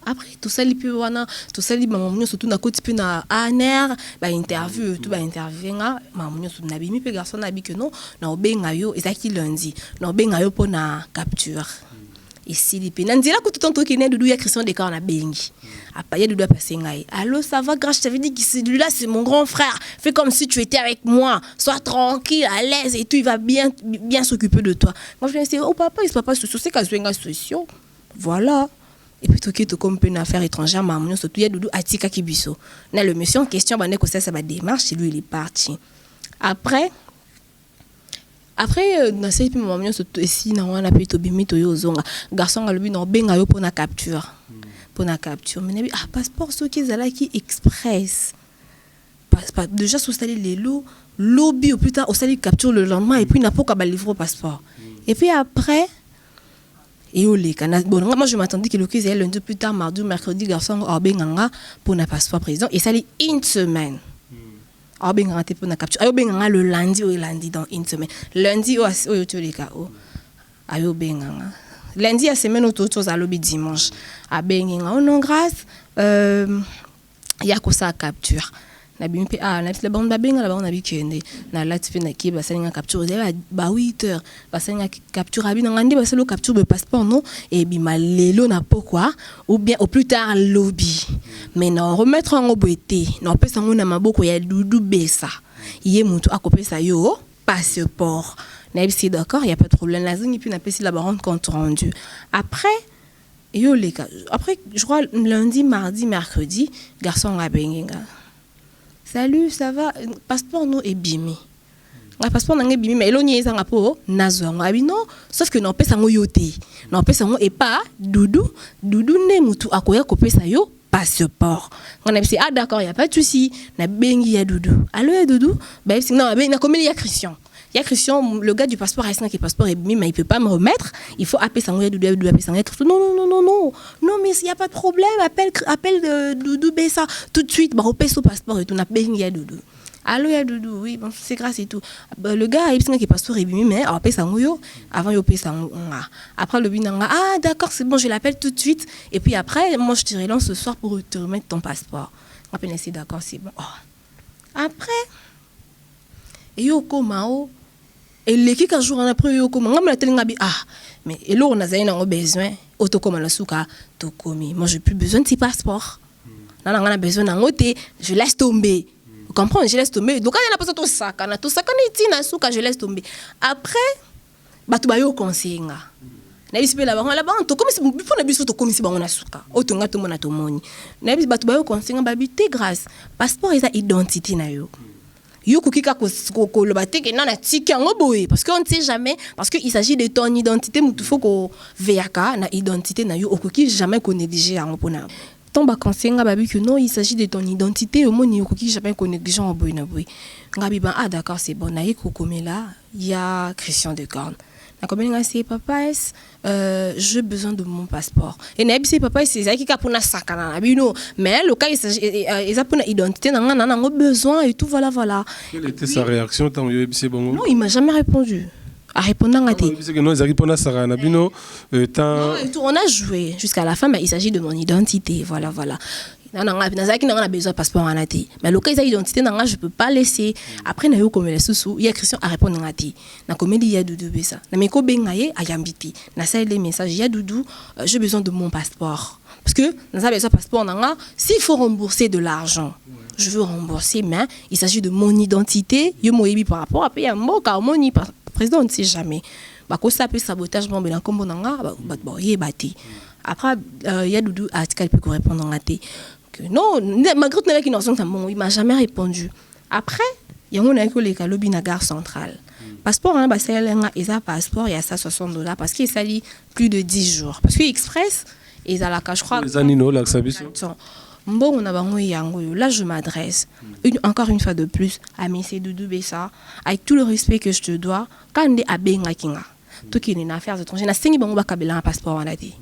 après tout ça li pe wana tout ça li mamunyo surtout na koti pe na aner ba interview tout ba interview nga mamunyo surtout na bimi pe garçon na bi que non na obenga yo ezaki lundi na obenga yo pona capture ici les pénans là que tout temps qui est Doudou ya Christian de Car na bengi après Doudou a passé ngai allô ça va grâce je t'avais dit que celui-là c'est mon grand frère fais comme si tu étais avec moi sois tranquille à l'aise et tout il va bien s'occuper de toi moi je me dis oh papa il se papa c'est qu'à jouer solution voilà et puis tout qui est comme une affaire étrangère maman surtout il y a Doudou atika kibiso na le monsieur en question ba ne ko ça va démarche lui il est parti après na sait puis maman surtout ici na wana pe to bimi to yo zonga garçon ga lobi no benga yo pona capture mais nabi passeport so ki zala ki express pas déjà sous sali lelo lobby au plus tard au sali capture le lendemain et puis n'a pas ka livrer passeport et puis après et au les canal bon moi je m'attendais que le qui zala lundi plus tard mardi mercredi garçon benga pour na passeport président et sali une semaine benga te pour na capture benga le lundi dans une semaine lundi au tu les ka benga lundi à semaine autour à lobby dimanche à benga non grâce ya ko sa capture na bimpe na la bande benga la bande na bikende na lati pe na ki ba salinga capture ba 8h ba salinga capture abi na ngandi ba selo capture de passeport non et bima lelo na pourquoi ou bien au plus tard lobby mais non remettre en oboité non pesa ngona maboko ya Doudou Bessa yé mutu akopesa yo passeport na bisi d'accord il y a pas de problème la zone puis na pesi la baronne compte rendu après yo les cas après je crois lundi mardi mercredi garçon a benga salut ça va passeport no et bimi la passeport na bimi mais eloni ezanga po nazo ngabi non sauf que non pesa ngo yote non pesa ngo et pas Doudou ne mutu akoya kopesa yo passeport on a dit d'accord il y a pas de souci na bengi ya Doudou allo ya Doudou bah non na comme il y a Christian le gars du passeport haïtien qui passeport est mis mais il peut pas me remettre il faut appeler ça Doudou appeler ça non mais il y a pas de problème appelle Doudou Bessa tout de suite bah repère son passeport et tout na bengi ya Doudou Allô, ya Doudou, oui, bon, c'est grâce et tout. Le gars, il qui passe tout rébimi, mais avant, il paye ça. Après, le binanga, ah, d'accord, c'est bon, je l'appelle tout de suite. Et puis après, moi, je te relance ce soir pour te remettre ton passeport. Après, c'est d'accord, c'est bon. Oh. Après, et yoko mao, et l'équipe un jour après yoko mao, ah, mais et là, on a besoin, autocom la souka, tokomi. Moi, j'ai plus besoin de ce passeport. Là, on a besoin d'un côté, je laisse tomber. Vous comprenez, je laisse tomber. Donc, quand il y a pas tout ça, quand je laisse tomber. Après, tu vas au conseil. Na bisi pe là-bas to comme si bifo na biso to comme si bango na suka o to ngato mona to moni na bisi batu ba yo conseil ba bité grâce passeport eza identité na yo yo kukika ko lo bateke na tiki yango boye parce que on ne sait jamais parce que il s'agit de ton identité mutu faut ko veaka na identité na yo okoki jamais ko négliger yango pona ton ba conseil nga ba bi que non il s'agit de ton identité au moni okoki jamais ko négliger en boye na boye ngabi ba ah d'accord c'est bon na yiko komela il y a Christian de Corne. C'est papa, j'ai besoin de mon passeport. Et c'est papa, c'est ça qui a pour sakana. Mais le cas, il a pour identité, on a besoin et tout, voilà. Quelle était sa réaction quand il a bon? Non, il m'a jamais répondu. À répondre à on a joué jusqu'à la fin, mais il s'agit de mon identité, voilà. On a besoin de passeport en athée. Mais le cas de l'identité, je ne peux pas laisser. Après, il y a comme les sous, il y a Christian à répondre en athée. Dans la comédie, il y a Doudou Bessa. Dans mes cobengaye, à Yambiti. Dans les messages, il y a Doudou, j'ai besoin de mon passeport. Parce que dans besoin de passeport, s'il faut rembourser de l'argent, je veux rembourser, mais il s'agit de mon identité. Il y a par rapport à payer un mot, car mon président, on ne sait jamais. Quand ça peut sabotage, après, il y a Doudou à Tika, il peut répondre en athée. Non, malgré tout, il m'a jamais répondu. Après, il y a un lobby na gare centrale. Passeport, il y a passeport, il y a ça $60 parce qu'il s'allie plus de 10 jours. Parce que Express, ils ont la cache, je crois. Bon, là, je m'adresse encore une fois de plus à M. Doudou Bessa, avec tout le respect que je te dois. Quand on est à Benga Kinga, tout qui est une affaire étrangère, on a un passeport en athée.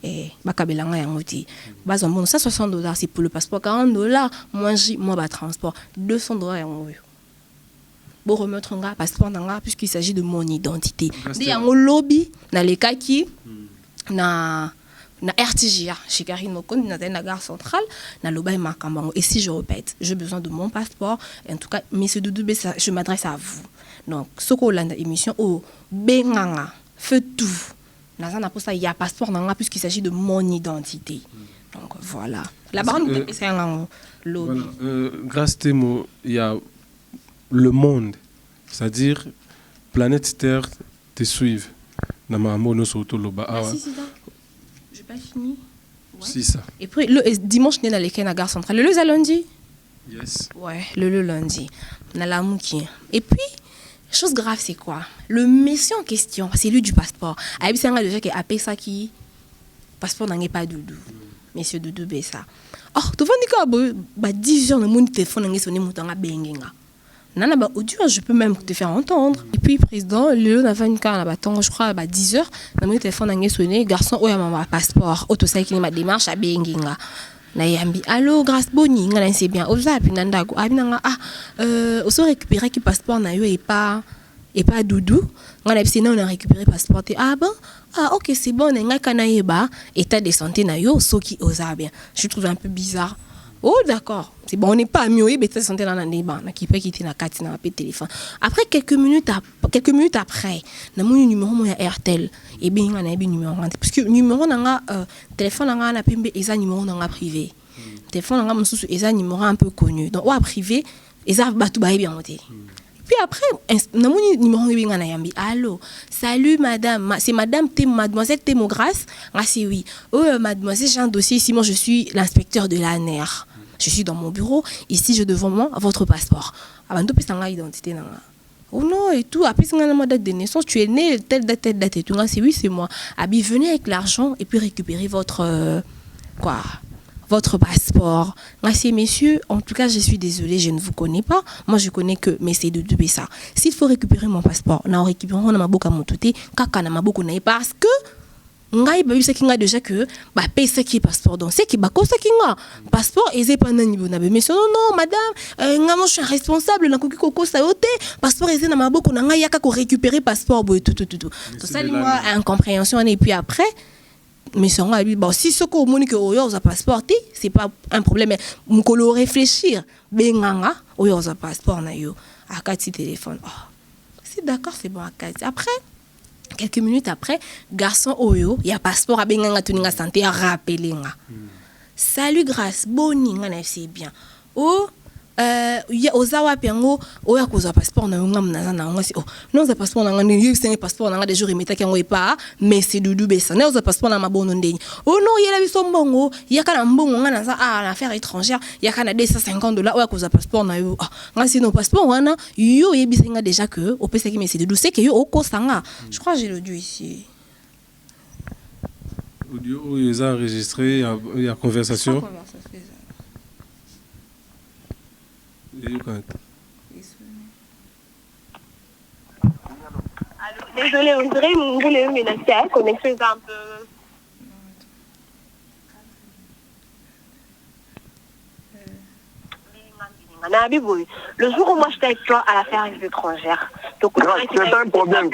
Et bakabelanga yangoti bazo mon ça $60 c'est pour le passeport $40 moi transport $200 yango bon remettre un passeport nanga puisqu'il s'agit de mon identité de yango lobby na les cas qui na RTGA chez Karine Okon na gare centrale na lobai makambango et si je répète j'ai besoin de mon passeport et en tout cas monsieur Doudou Bessa je m'adresse à vous donc ce qu'on a émission au benganga fait tout. Il y a un passeport puisqu'il s'agit de mon identité. Donc voilà. La baronne c'est un lobby. Grâce à Temo, il y a le monde, c'est-à-dire planète Terre te suivent. Je n'ai pas fini. C'est ça. Et puis le dimanche, on est dans les gare centrale. Le lundi? Yes. Ouais, le lundi. On a la mouki. Et puis, chose grave, c'est quoi? Le monsieur en question, c'est lui du passeport. Ah, c'est un gars déjà qui a appelé ça qui passeport n'en est pas Doudou. Monsieur Doudou Bessa. Oh, tu vois, 10 heures, mon téléphone n'a sonné, mon temps a bengenga. Nana, je peux même te faire entendre. Et puis, président, le n'a pas une carte, je crois, 10 heures, mon téléphone n'a sonné, garçon, oh, il y a mon passeport, autocycle, ma démarche à bengenga. Nayambi allo grâce boni ngala c'est bien oza puis nandako abinanga oso récupérer qui passeport na yo et pas Doudou ngala bisina on a récupéré passeport ah bon ah OK c'est bon nga kana yeba état de santé na yo soki oza bien je trouve un peu bizarre. Oh d'accord, c'est bon on n'est pas mieux état de santé na ndeba na qui peut quitter na carte na téléphone. Après quelques minutes après na mon numéro mo ya Airtel et bien on a un numéro parce que numéro nanga téléphone nanga na pembe eza numéro nanga privé. Téléphone nanga mususu eza numéro un peu connu. Donc wa privé eza batu ba bien monté. Puis après na mon numéro bien na yambi allô salut madame c'est madame mademoiselle Témogrâce ah c'est oui oh mademoiselle j'ai un dossier ici moi je suis l'inspecteur de l'ANER. Je suis dans mon bureau ici je devant moi votre passeport. Avant puis ça identité nanga. Oh non, et tout. Après, c'est une date de naissance. Tu es né, telle date et tout. C'est oui, c'est moi. Abi, venez avec l'argent et puis récupérer votre passeport. Merci, messieurs. En tout cas, je suis désolée, je ne vous connais pas. Moi, je connais que Messieurs de Bessa. S'il faut récupérer mon passeport, on récupère ma boca mon touté, kaka na ma boca parce que ngai ba bisa kinga déjà que ba pesa ki passeport donc c'est qui ba kosa kinga passeport et c'est pas nani bona mais non madame nga moi je suis responsable na koki koko sa yote passeport et na maboko na ngai yaka ko récupérer passeport bo tout donc ça li moi incompréhension et puis après mais son gars bon si ce ko moni que oyo za passeport c'est pas un problème mais mukolo réfléchir benganga oyo za passeport na yo akati téléphone c'est d'accord c'est bon akati après quelques minutes après, garçon Oyo, il y a passeport à Benganga Tuninga Santé à rappeler. Salut grâce, boninga c'est bien. Oh, il y a Ozawa Piango, Oya Koza passeport na ngam na na ngasi. Oh, non za passeport na ngani, il y a passeport na des jours imeta qui ont pas, mais c'est Doudou Bessa. Non za passeport na mabono ndeni. Oh non, il y a la biso mbongo, il y a kana mbongo ngana za l'affaire étrangère, il y a kana $250 Oya Koza passeport na yo. Ngasi no passeport wana, yo yebisenga déjà que au pesa qui mais c'est Doudou, c'est que yo okosanga. Je crois que j'ai l'audio ici. Audio, ils ont enregistré, il y a conversation. Désolée, on dirait que vous voulez me laisser la connexion est un peu... Le jour où moi j'étais avec toi à l'affaire étrangère, c'est un problème.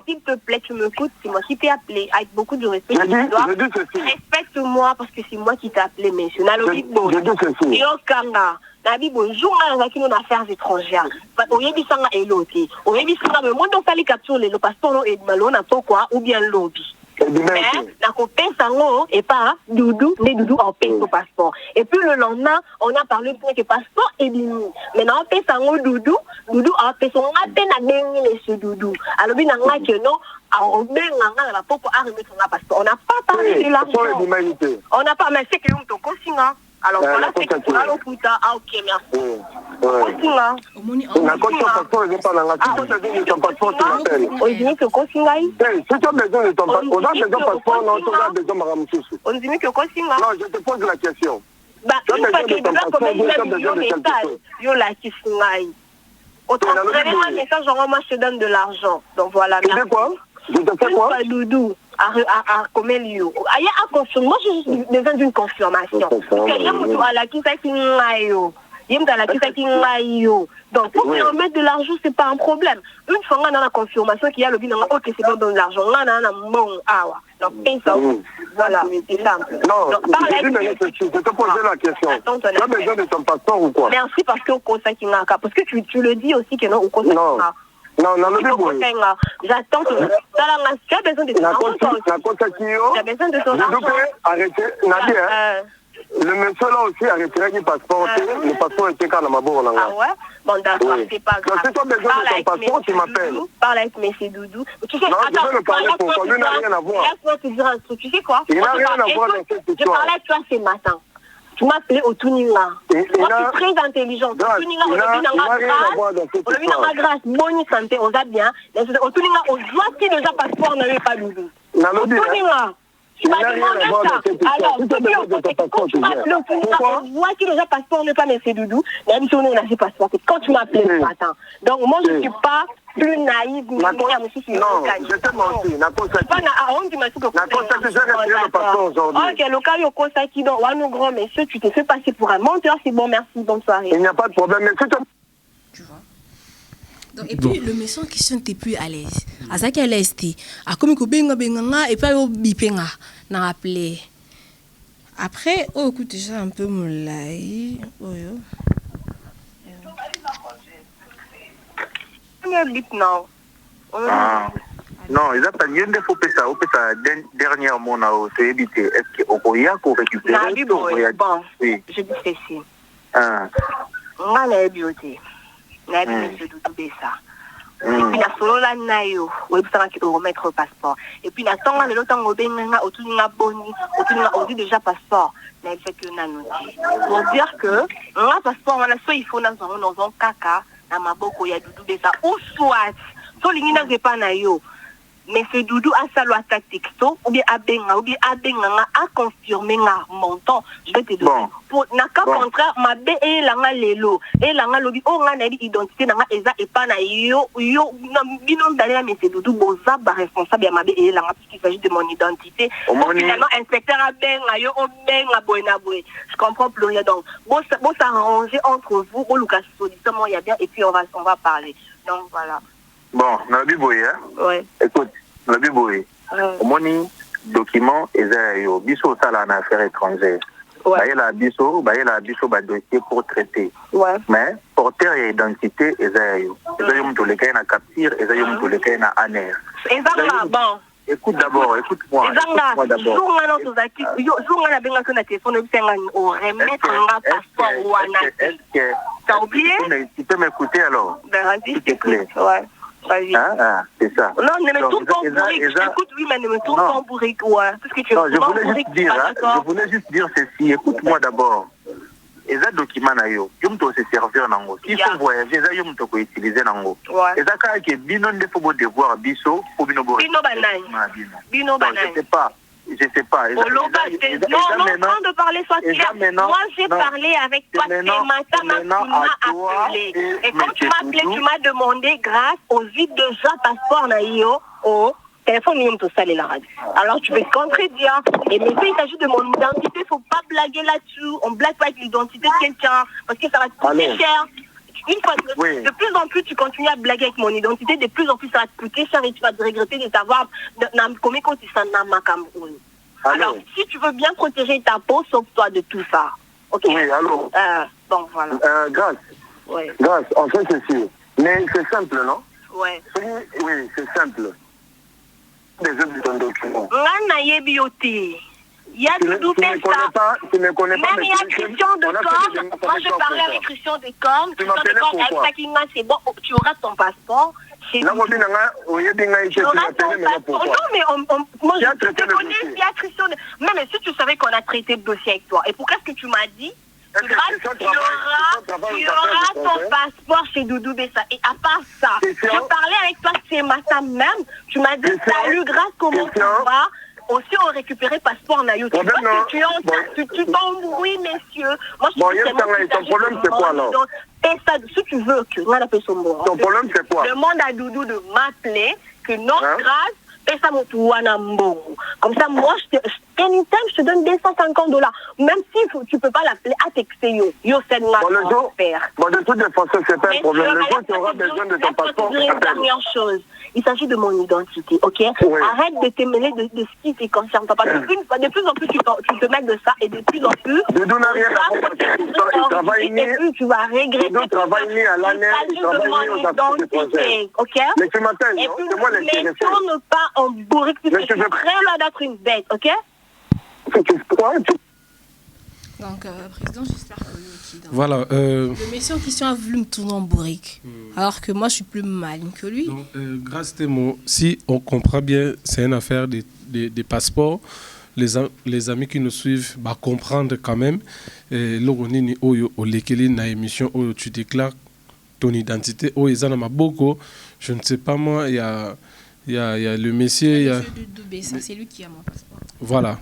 S'il te plaît, tu m'écoutes, c'est moi qui t'ai appelé avec beaucoup de respect. Respecte-moi parce que c'est moi qui t'ai appelé, mais je n'ai pas Nabi bonjour à la nos affaires étrangères. Au yébi sanga eloti. Au yébi sanga me monde fallait capturer le passeport et malona quoi ou bien lobby. Mais la copine sango et pas Doudou, mais Doudou en paye son passeport. Et puis le lendemain, on a parlé pour que passeport est bini. Maintenant on paye sango Doudou en paye son appel à gagner ce Doudou. Alors bien on que non. On la popo a remis son passeport. On n'a pas parlé de l'argent. On n'a pas mais c'est que on te consigne. Alors voilà, c'est que pour aller puta, ok, merci. On dit que Kosingaï. Si tu as besoin de ton passeport, on a besoin de passeport, non, tu as besoin de Maramoussou. On dit que Kosingaï. Non, je te pose la question. Bah, une fois que tu vas commettre un message, yo la Kisingaï. Autant que un message, genre, moi, je te donne de l'argent. Donc voilà. Tu fais quoi? Je te fais quoi? Doudou. À combien lieu. Il y a un confirmation. Moi, j'ai besoin d'une confirmation. Donc, pour remettre de l'argent, c'est pas un problème. Une fois qu'on a la confirmation qu'il y a le bilan, ok, c'est bon, donne de l'argent. Là, on a un bon awa. Donc, paye ça. Voilà, c'est simple. Non, je te posais la question. Tu as besoin de ton passeport ou quoi? Merci parce que parce que tu le dis aussi que non, au conseil. Non, j'attends que tu as besoin de ton argent. Arrêtez, Nadia. Le monsieur là aussi a retiré du passeport. Le passeport était quand même à bord. Ah ouais? Bon, d'accord, c'est pas grave. Si tu as besoin de ton passeport, tu m'appelles. Parle avec M. Doudou. Tu sais, non, je vais le parler pour toi. Lui n'a rien à voir. Laisse-moi te dire un truc. Tu sais quoi? Il n'a rien à voir dans cette histoire. Je parlais avec toi ce matin. Tu m'as appelé au Tuninga. Moi, je suis très intelligente. Au Tuninga, on a mis dans ma grâce. Bonne santé, on va bien. Au Tuninga, on voit si déjà passeport n'avait pas Doudou. Au Tuninga. Tu m'as demandé ça. Alors, tu m'as appelé au Tuninga, on voit si déjà passeport n'est pas M. Doudou. Même si on n'a pas passeport, quand tu m'as appelé ce matin. Donc, moi, je ne suis pas plus naïve. Non, je te menti. Ok, le cas où Kosaki, donc, nos grands messieurs, tu t'es fait passer pour un menteur, c'est bon, merci, bonne soirée. Il n'y a pas de problème, tu vois. Donc, et puis, le méchant qui n'était plus à l'aise. À ça qu'elle est, à comme il benga et pas au bipenga, n'a rappelé. Après, oh, écoute, déjà un peu moulai. Oh, yo. Non. Non, ils appellent bien des faux pesa. Au pesa dernièrement, on a évité. Est-ce qu'on y a qu'on récupère? Bon, oui. Je dis ceci. On a beauté. Na monsieur Doudou Bessa. Et puis la solo la nayo, ou ça qui remettre passeport. Et puis la temps le temps au benga au tuninga boni, au tuninga on dit déjà passeport. Na fait que na noté. Pour dire que un passeport on a soit il faut dans un caca na maboko ya Doudou Bessa ou soit so lingina c'est pas nayo. mais ce doudou a salua ta texto, ou bien a confirmé un montant. Je vais te donner. Bon. Pour naka contrat, ma bé et langa lelo, et langa lobi, oh nga na identité nanga eza et pas na yo binon d'aller mais ce doudou boza ba responsable ya ma bé et langa puisqu'il s'agit de mon identité. Finalement inspecteur a ben yo o ben a boena boé. Je comprends plus rien donc. Bon s'arranger entre vous, au Lucas Solissement il y a bien et puis on va parler. Donc voilà. Bon, na biboye hein. Ouais. Écoute, na biboye. Moni document ezayo biso sala en affaires étrangères. Ouais. La biso ba dossier pour traiter. Ouais. Mais porteur et identité ezayo. Ezayo mto le na capture, ezayo mto le na aner. Exactement. Bon. Écoute d'abord, écoute-moi. Écoute-moi d'abord. T'as oublié? Tu peux m'écouter alors? Ben, s'il te plaît. Ouais. Ah, c'est ça. Non, ne me tourne pas en bourrique. Je t'écoute, oui, mais ne me tourne pas en bourrique. Ouais. Parce que tu non, je voulais juste dire ceci. Écoute-moi d'abord. Et ça document na yo mto se servir nango il faut voyager ça yo mto ko utiliser nango et ça ka ke bino ndefo bo devoir biso pour bino bo bino banani je sais pas non de parler soit clair moi j'ai parlé avec toi ce matin tu m'as appelé et quand tu m'as appelé tu m'as demandé grâce aux vides déjà passeport na yo téléphone tout ça la radio. Alors tu peux te contredire. Et mais il s'agit de mon identité, il ne faut pas blaguer là-dessus. On blague pas avec l'identité de quelqu'un parce que ça va te coûter cher. Une fois que de plus en plus tu continues à blaguer avec mon identité, de plus en plus ça va te coûter cher et tu vas te regretter de t'avoir commis quand tu s'en as Cameroun. Alors si tu veux bien protéger ta peau, sauve-toi de tout ça. Ok. Oui, allô. Bon voilà. Grâce. Oui. Grâce, en fait c'est sûr. Mais c'est simple, non? Oui. Oui, c'est simple. Des œuvres de ton document. Il y a tout ça. Tu ne connais pas. Même il y a Christian de Corne. Moi, je parlais avec Christian de Corne. Christian de Corne, avec Sakina, c'est bon. Tu auras ton passeport. Tu auras ton passeport. Non, mais moi, je te connais via Christian de... Mais si tu savais qu'on a traité le dossier avec toi, et pourquoi est-ce que tu m'as dit tu auras ton passeport chez Doudou Bessa. Et à part ça, je parlais avec toi ce matin même. Tu m'as dit, salut, grâce, comment tu vas? Aussi, on récupérait passeport en Ayout. Tu t'embrouilles, messieurs. Moi, je ton problème, c'est quoi, alors? Si tu veux que... Ton problème, c'est quoi? Demande à Doudou de m'appeler, que non, grâce, comme ça, moi, anytime, je te donne $250. Même si tu ne peux pas l'appeler à texter, c'est de faire. Bon, de toute façon, c'est pas un problème. Le jour, tu auras besoin de ton passeport. Une dernière chose. Il s'agit de mon identité, ok? Arrête de te mêler de ce qui te concerne. Parce que de plus en plus, tu te mets de ça et de plus en plus... Doudou n'a rien à faire. Il travaille ni... Et puis, tu vas regretter. Doudou travaille ni à l'année, il travaille ni aux activités, ok? Mais tu m'appelles, non? C'est moi l'intéressé. Ne tourne pas en bourrique, tu es prêt là d'être une bête, ok? Donc, président, j'espère que lui, voilà. Le monsieur en question a voulu me tourner en bourrique, alors que moi, je suis plus maligne que lui. Donc, grâce à mots, si on comprend bien, c'est une affaire des passeports. Les amis qui nous suivent vont comprendre quand même. L'oroni au lekeli na émission où tu déclares ton identité. Oh, ils en ont beaucoup. Je ne sais pas moi. Il y a le monsieur. C'est lui qui a mon passeport. Voilà.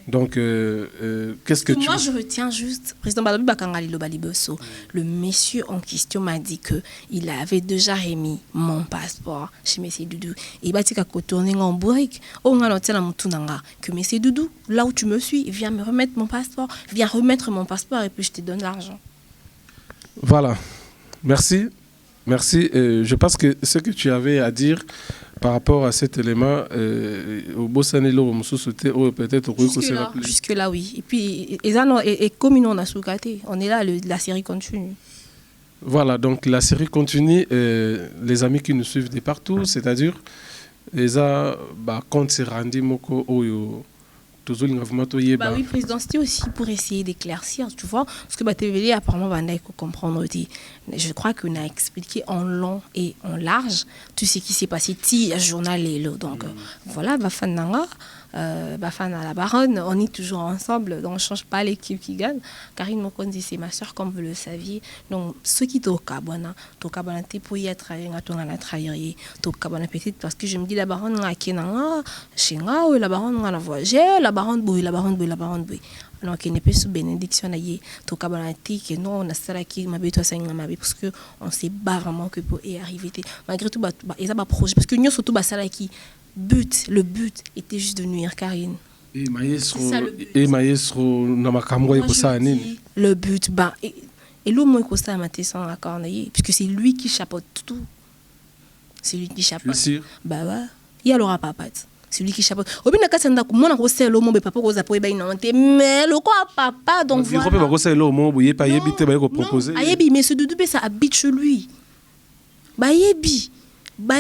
Donc, qu'est-ce que tu... Moi, je retiens juste, président Balobi Bakangali Lobaliboso, le monsieur en question m'a dit qu'il avait déjà remis mon passeport chez M. Doudou. Et il m'a dit qu'il a tourné en bourrique. Que M. Doudou, là où tu me suis, viens me remettre mon passeport. Viens remettre mon passeport et puis je te donne l'argent. Voilà. Merci. Merci. Je pense que ce que tu avais à dire par rapport à cet élément, au Bossanelo, peut-être jusque là, oui. Et puis, et comme on a sous-gâté, on est là, la série continue. Voilà, donc la série continue. Les amis qui nous suivent de partout, c'est-à-dire, quand c'est rendu moko oyo. Bah oui, président, c'était aussi pour essayer d'éclaircir, tu vois, parce que TVL apparemment il faut comprendre aussi. Je crois qu'on a expliqué en long et en large tout ce qui s'est passé. Ti journal et donc voilà, Bafana à la Baronne, on est toujours ensemble, donc on ne change pas l'équipe qui gagne. Karine Mokonzi, c'est ma soeur, comme vous le saviez. Donc, ceux qui t'ont cabana, t'es pour y être, t'ont cabana peut-être parce que je me dis, la Baronne, chez moi, la Baronne, on a voyagé, la Baronne, la Baronne, la Baronne. Donc, il n'est pas sous bénédiction, t'ont cabana, que nous, on a ça qui m'a béto à parce qu'on sait pas vraiment que pour y arriver. Malgré tout, ils ont un projet, parce que nous, surtout, ça qui. Le but était juste de nuire Karine. Et maestro namakambo ko ça nini. Le but et l'homme ko ça maté sans accord puisque c'est lui qui chapeaute tout. C'est lui qui chapeaute. Sûr. Bah ouais. Il y a l'aura papa. C'est lui qui chapeaute. Obina kasanda ko mona ko selo mo be papa ko za po ba inonte mais le quoi papa donc voilà. Il faut pas selo mo boye pa yebite ba ko proposer. Ayebi mais ce Doudou ça habite chez lui. Ba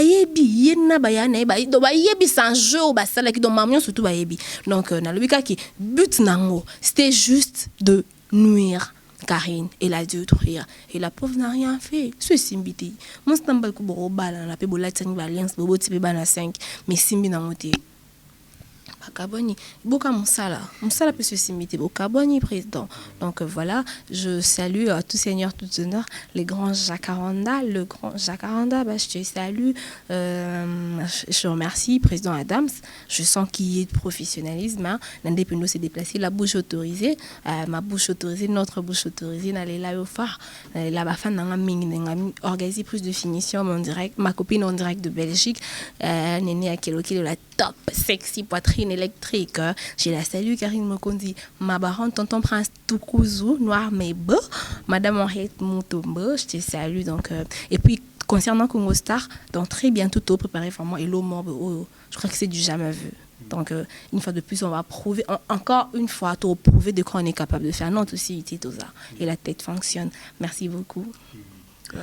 yebi yena bayana bayebi sans jeu au basala qui donc mamion surtout bayebi donc na lobika qui but nango c'était juste de nuire Karine et la détruire et la pauvre n'a rien fait ce simbiti mon stambal ko bo bala na pe bola tsani ba alliance bobo tipe bana 5 mais simbi na moté Kaboni, Boka Moussala peut se simiter, Kaboni président. Donc voilà, je salue tout seigneur, tout honneur, les grands Jacaranda, le grand Jacaranda, je te salue, je remercie président Adams, je sens qu'il y a de professionnalisme, l'indépendance s'est déplacé, la bouche autorisée, ma bouche autorisée, notre bouche autorisée, n'allez là au phare, la bafan n'a organisé plus de finition en direct, ma copine en direct de Belgique, Néné Akeloki de la top, sexy poitrine électrique. J'ai la salue Karine Mokonzi, ma baronne, tonton Prince Toukouzou, noir mais beau, madame Henriette Moutombo, je te salue. Donc, et puis, concernant Congo Star, donc très bientôt, tout préparé vraiment, et l'eau morbe, je crois que c'est du jamais vu. Donc, une fois de plus, on va prouver, encore une fois, tout prouver de quoi on est capable de faire notre société, tout ça. Et la tête fonctionne. Merci beaucoup. Ouais.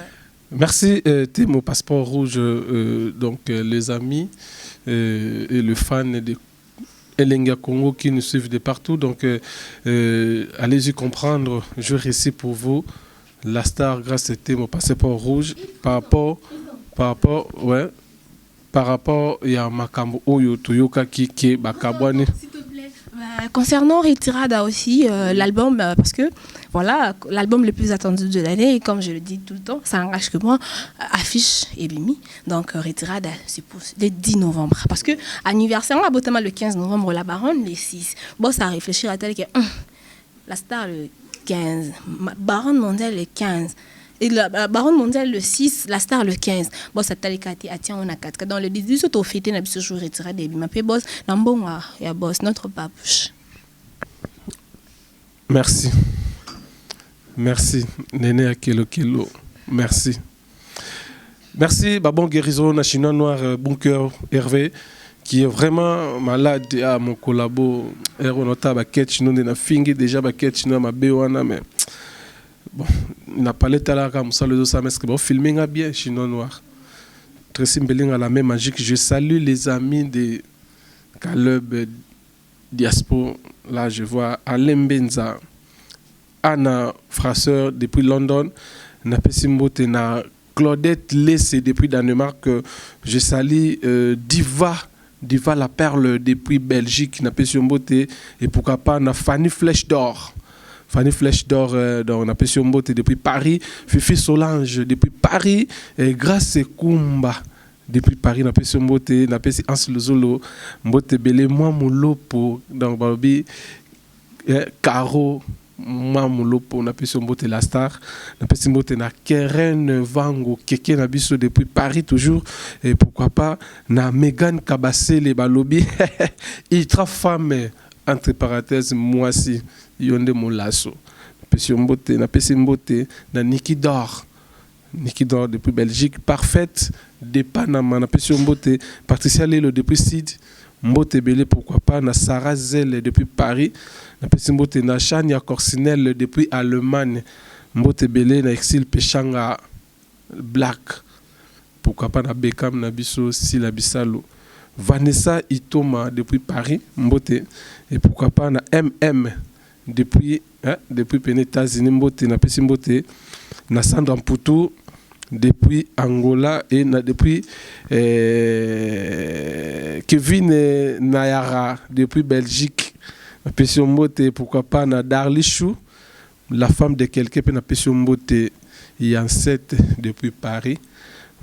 Merci, Timo Passeport Rouge, donc les amis et le fan de Elenga Congo qui nous suivent de partout. Donc, allez-y comprendre, je récite pour vous la star grâce à Timo Passeport Rouge par rapport, il y a Makambo Oyo Toyoka qui Bakabwane. Concernant Retirada aussi, l'album, parce que voilà, l'album le plus attendu de l'année, et comme je le dis tout le temps, ça n'engage que moi, affiche et bimi. Donc Retirada, c'est pour le 10 novembre. Parce que anniversaire, on a botama le 15 novembre, la Baronne le 6. Bon, ça réfléchir à tel que la star le 15, Baronne mondiale le 15. Et la Baronne mondiale le 6, la star le 15. Bon, ça t'a l'éclaté, tiens, on a 4. Dans le 18, on a fêté, on a ce jour retiré des bima. Puis, boss, dans bon, il y a boss, notre papouche. Merci. Merci. Néné Akelo Kilo. Merci. Merci, Babon Guérison, Chinois Noir, Bunker, Hervé, qui est vraiment malade à mon collabo. Hervé, nota, Baket, Chinois, n'a fingé déjà, Baket, Chinois, ma béwana, mais. Bon, il n'a pas l'état là comme ça, le dos, ça mais bon, filming a bien, Chinois Noir. Très simple, à la même magique. Je salue les amis de Caleb Diaspo. Là, je vois Alain Benza, Anna Frasseur depuis London, Napesimbote, na Claudette Lessé depuis Danemark. Je salue Diva la perle depuis Belgique, Napesimbote, et pourquoi pas na Fanny Flèche d'Or. Fanny Flèche d'Or, on a Pession Mbote depuis Paris, Fifi Solange depuis Paris, et Grace Kumba depuis Paris, on a Pession Mbote, on a Pession Anselozolo, Mbote Belé, moi Moulopo, donc Babi, Caro, moi Moulopo, on a Pession Mbote la star, on a Pession Mbote na Keren Vango, Keke Nabiso depuis Paris toujours, et pourquoi pas, na Megan Kabassé, les Balobi, ultra femme, entre parenthèses, moi aussi. Yonde Molasso. Na Pessimbote, na Niki Dor depuis Belgique, parfaite de Panama, na Pessimbote, Patricia Lelo depuis Sid, Mbote Belé, pourquoi pas, na Sarah Zell depuis Paris, na Pessimbote, na Chania Corsinel depuis Allemagne, Mbote Belé, na Exil Pechanga Black, pourquoi pas, na Beckham, na Bisso, Sila Bissalo, Vanessa Itoma depuis Paris, Mbote, et pourquoi pas, na MM. Depuis États-Unis, Mbote, na Pessimbote, na Sandra Mputu, depuis Angola et depuis Kevin Nayara depuis Belgique. Na Pession Mbote, pourquoi pas na Darlichou, la femme de quelqu'un na Pession Mbote Yancette depuis Paris.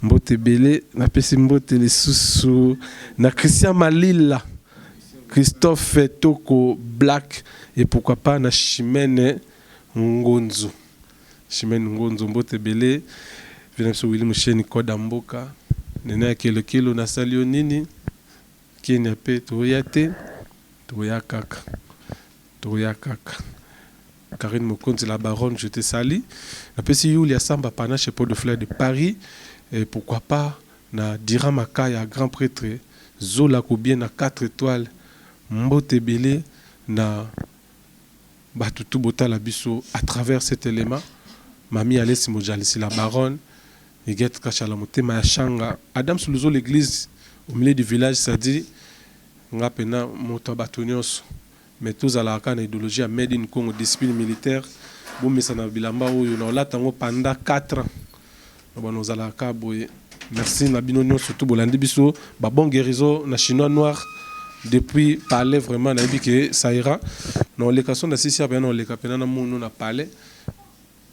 Mbote Belé, na Pession Mbote les sous na Christian Malila, Christophe Toko Black et pourquoi pas na Chimène Ngonzo. Chimène Ngonzo Mbote Belé, Venez William Cheni Koda Mboka, Nena Kilo na Salionini, Kenya pe Toyate, Toyakaka. Karine Mokonzi la baronne, je te salue. Après si Yulia Samba Panache Pot de Fleurs de Paris, et pourquoi pas na Diramaka ya grand prêtre Zola Koubien na 4 étoiles, Mbote Belé na Batutu Bota Biso à travers cet élément. Mami Alessi Mojalisi la baronne, Eget Kachalamote Mayachanga, Adam Soulouzo l'église au milieu du village, ça dit Ngapena Motabatonios. Mais tous à la idéologie à Made in Congo, discipline militaire, Bilamba, pendant 4 ans. Merci Nabino, surtout Bolandi Bisso, bon guérison, na chinois noir, depuis parler vraiment, na que ça ira. Non, les questions d'assistir, non, les capitaines, on a parlé.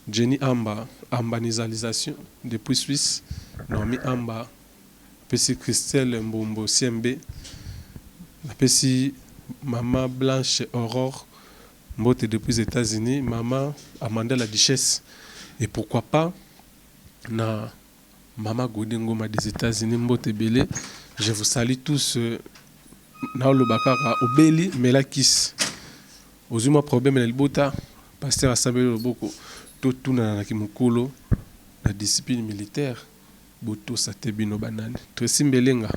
Jenny Amba, ambanisalisation, depuis Suisse, Nomi Amba, Pessi Christelle Mbombo, CMB, Pessi. Maman Blanche Aurore, Mbote depuis les États-Unis, maman Amanda la Duchesse. Et pourquoi pas, na maman Godengoma des États-Unis, Mbote Belé. Je vous salue tous. Na le bakara obeli melakis. Ozuma problème na libota, pasteur Asabelo Loboko, tout na kimukolo, la discipline militaire, boto satebino banane. Tresimbelenga.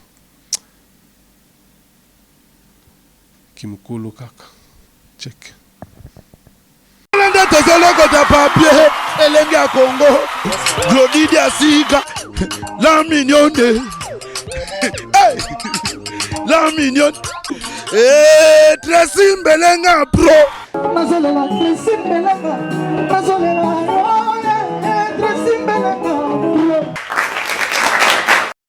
Kimukolo kaka. Check. Landa tozoloko ta papier, elengi ya Congo. Glodidi asika, la mignonne. Hey! La mignonne. Tracy Mbelenga pro. Tracy Mbelenga.